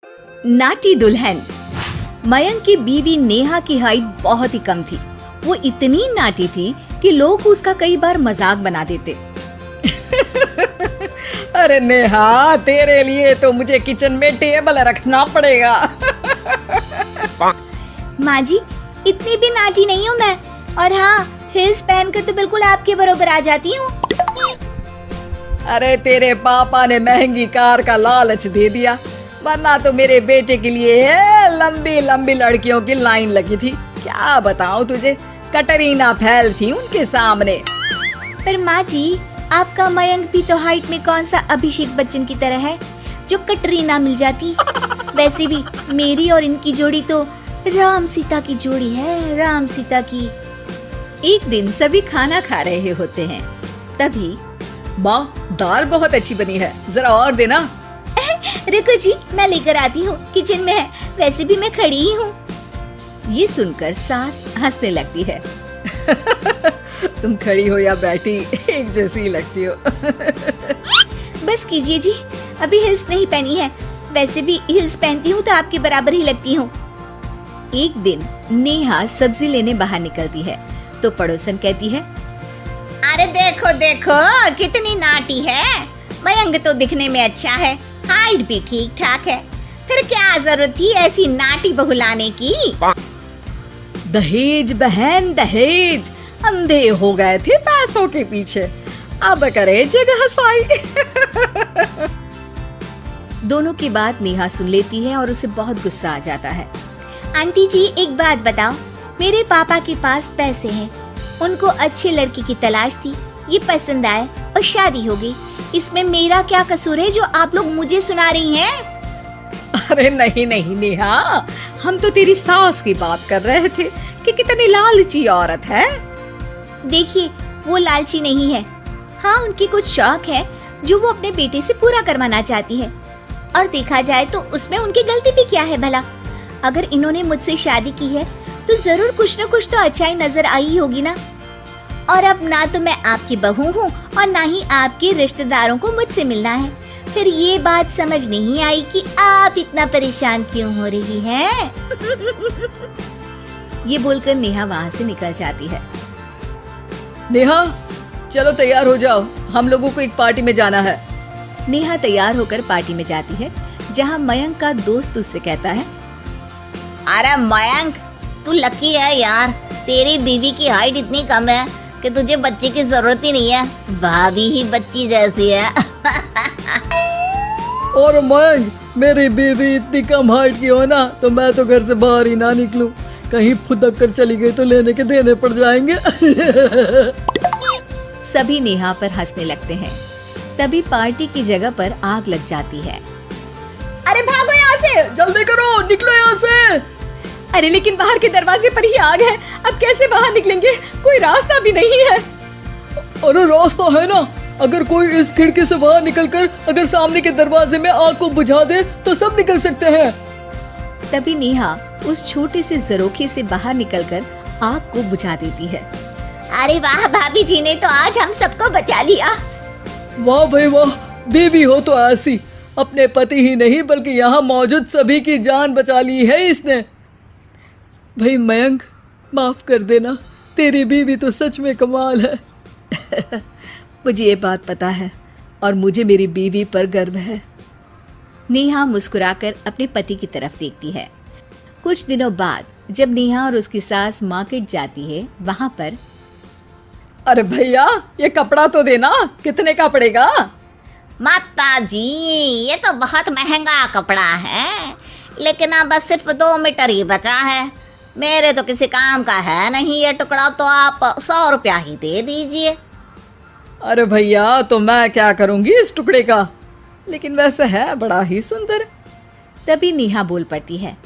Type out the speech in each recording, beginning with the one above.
नाटी दुल्हन। मयंक की बीवी नेहा की हाइट बहुत ही कम थी। वो इतनी नाटी थी कि लोग उसका कई बार मजाक बना देते। अरे नेहा, तेरे लिए तो मुझे किचन में टेबल रखना पड़ेगा। माँ जी, इतनी भी नाटी नहीं हूँ मैं। और हाँ, हिल्स पहनकर तो बिल्कुल आपके बराबर आ जाती हूँ। अरे तेरे पापा ने महंगी कार का लालच दे दिया, वरना तो मेरे बेटे के लिए लंबी लंबी लड़कियों की लाइन लगी थी। क्या बताऊं तुझे, कटरीना फैल थी उनके सामने। पर माँ जी, आपका मयंक भी तो हाइट में कौन सा अभिषेक बच्चन की तरह है जो कटरीना मिल जाती। वैसे भी मेरी और इनकी जोड़ी तो राम सीता की जोड़ी है, राम सीता की। एक दिन सभी खाना खा रहे होते हैं, तभी माँ, दाल बहुत अच्छी बनी है, जरा और देना। रुको जी, मैं लेकर आती हूँ, किचन में है। वैसे भी मैं खड़ी ही हूँ। ये सुनकर सास हंसने लगती है। तुम खड़ी हो या बैठी, एक जैसी ही लगती हो। बस कीजिए जी, अभी हिल्स नहीं पहनी है। वैसे भी हिल्स पहनती हूँ तो आपके बराबर ही लगती हूँ। एक दिन नेहा सब्जी लेने बाहर निकलती है तो पड़ोसन कहती है, अरे देखो देखो कितनी नाटी है। मयंक तो दिखने में अच्छा है, हाइट भी ठीक ठाक है, फिर क्या जरूरत थी ऐसी नाटी बहू लाने की। दहेज बहन दहेज, अंधे हो गए थे पैसों के पीछे, अब करे जगह साई। दोनों की बात नेहा सुन लेती है और उसे बहुत गुस्सा आ जाता है। आंटी जी, एक बात बताओ, मेरे पापा के पास पैसे हैं, उनको अच्छी लड़की की तलाश थी, ये पसंद आए और शादी हो गई। इसमें मेरा क्या कसूर है जो आप लोग मुझे सुना रही हैं? अरे नहीं नहीं नेहा, हम तो तेरी सास की बात कर रहे थे कि कितनी लालची औरत है। देखिए, वो लालची नहीं है। हाँ, उनकी कुछ शौक है जो वो अपने बेटे से पूरा करवाना चाहती है। और देखा जाए तो उसमें उनकी गलती भी क्या है भला। अगर इन्होंने मुझसे शादी की है तो जरूर कुछ न कुछ तो अच्छाई नजर आई होगी ना। और अब ना तो मैं आपकी बहू हूँ और ना ही आपके रिश्तेदारों को मुझसे मिलना है। फिर ये बात समझ नहीं आई कि आप इतना परेशान क्यों हो रही हैं। ये बोलकर नेहा वहाँ से निकल जाती है। नेहा, चलो तैयार हो जाओ, हम लोगों को एक पार्टी में जाना है। नेहा तैयार होकर पार्टी में जाती है, जहाँ मयंक का दोस्त उससे कहता है, अरे मयंक, तू लकी है यार, तेरी बीवी की हाइट इतनी कम है कि तुझे बच्चे की जरूरत ही नहीं है, भाभी ही बच्ची जैसी है। और मयंक, मेरी बीवी इतनी कम हाइट की हो ना तो मैं तो घर से बाहर ही ना निकलूं, कहीं फुदक कर चली गई तो लेने के देने पड़ जाएंगे। सभी नेहा पर हंसने लगते हैं। तभी पार्टी की जगह पर आग लग जाती है। अरे भागो यहाँ से, जल्दी करो, निकलो यहाँ से। अरे लेकिन बाहर के दरवाजे पर ही आग है, अब कैसे बाहर निकलेंगे? कोई रास्ता भी नहीं है। अरे रास्ता है ना, अगर कोई इस खिड़की से बाहर निकलकर अगर सामने के दरवाजे में आग को बुझा दे तो सब निकल सकते हैं। तभी नेहा उस छोटे से जरोखे से बाहर निकलकर आग को बुझा देती है। अरे वाह, भाभी जी ने तो आज हम सबको बचा लिया। वाह भाई वाह, देवी हो तो ऐसी, अपने पति ही नहीं बल्कि यहाँ मौजूद सभी की जान बचा ली है इसने। भाई मयंक, माफ कर देना, तेरी बीवी तो सच में कमाल है। मुझे ये बात पता है और मुझे मेरी बीवी पर गर्व है। नेहा मुस्कुराकर अपने पति की तरफ देखती है। कुछ दिनों बाद जब नेहा और उसकी सास मार्केट जाती है, वहाँ पर, अरे भैया, ये कपड़ा तो देना, कितने का पड़ेगा? माता जी, ये तो बहुत महंगा कपड़ा है, लेकिन अब बस सिर्फ 2 मीटर ही बचा है। मेरे तो किसी काम का है नहीं ये टुकड़ा, तो आप 100 रुपया ही दे दीजिए। अरे भैया, तो मैं क्या करूंगी इस टुकड़े का, लेकिन वैसे है बड़ा ही सुंदर। तभी नेहा बोल पड़ती है,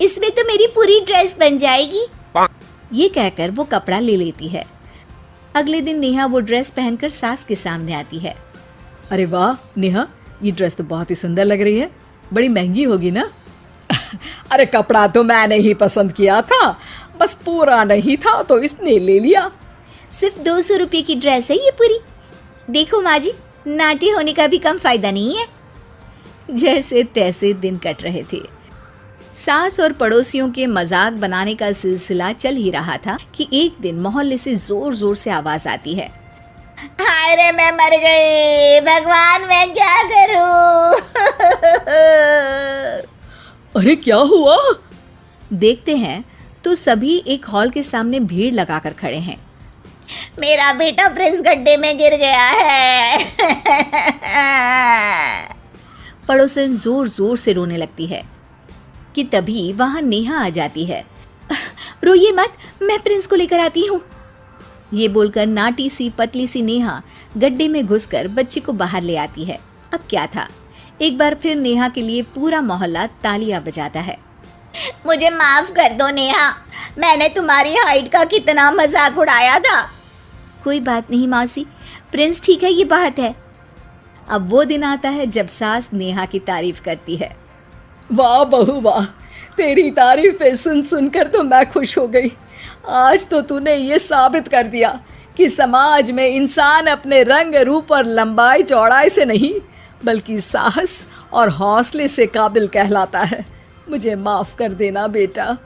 इसमें तो मेरी पूरी ड्रेस बन जाएगी। ये कहकर वो कपड़ा ले लेती है। अगले दिन नेहा वो ड्रेस पहनकर सास के सामने आती है। अरे वाह नेहा, ये ड्रेस तो बहुत ही सुंदर लग रही है, बड़ी महंगी होगी ना? अरे कपड़ा तो मैंने ही पसंद किया था, बस पूरा नहीं था तो इसने ले लिया। सिर्फ 200 रुपये की ड्रेस है ये पूरी। देखो माँ जी, नाटी होने का भी कम फायदा नहीं है। जैसे तैसे दिन कट रहे थे। सास और पड़ोसियों के मजाक बनाने का सिलसिला चल ही रहा था कि एक दिन मोहल्ले से जोर जोर से आवाज आती है, हाय रे मैं मर गई, भगवान मैं क्या करूं। अरे क्या हुआ? देखते हैं तो सभी एक हॉल के सामने भीड़ लगाकर खड़े हैं। मेरा बेटा प्रिंस गड्ढे में गिर गया है। पड़ोसन जोर जोर से रोने लगती है कि तभी वहां नेहा आ जाती है। रोइए मत, मैं प्रिंस को लेकर आती हूँ। ये बोलकर नाटी सी पतली सी नेहा गड्ढे में घुसकर बच्चे को बाहर ले आती है। अब क्या था, एक बार फिर नेहा के लिए पूरा मोहल्ला तालियां बजाता है। मुझे माफ कर दो नेहा, मैंने तुम्हारी हाइट का कितना मजाक उड़ाया था। कोई बात नहीं मौसी, प्रिंस ठीक है, ये बात है। अब वो दिन आता है जब सास नेहा की तारीफ करती है। वाह बहू वाह, तेरी तारीफें सुन सुनकर तो मैं खुश हो गई। आज तो तूने ये साबित कर दिया कि समाज में इंसान अपने रंग रूप और लंबाई चौड़ाई से नहीं बल्कि साहस और हौसले से काबिल कहलाता है। मुझे माफ कर देना बेटा।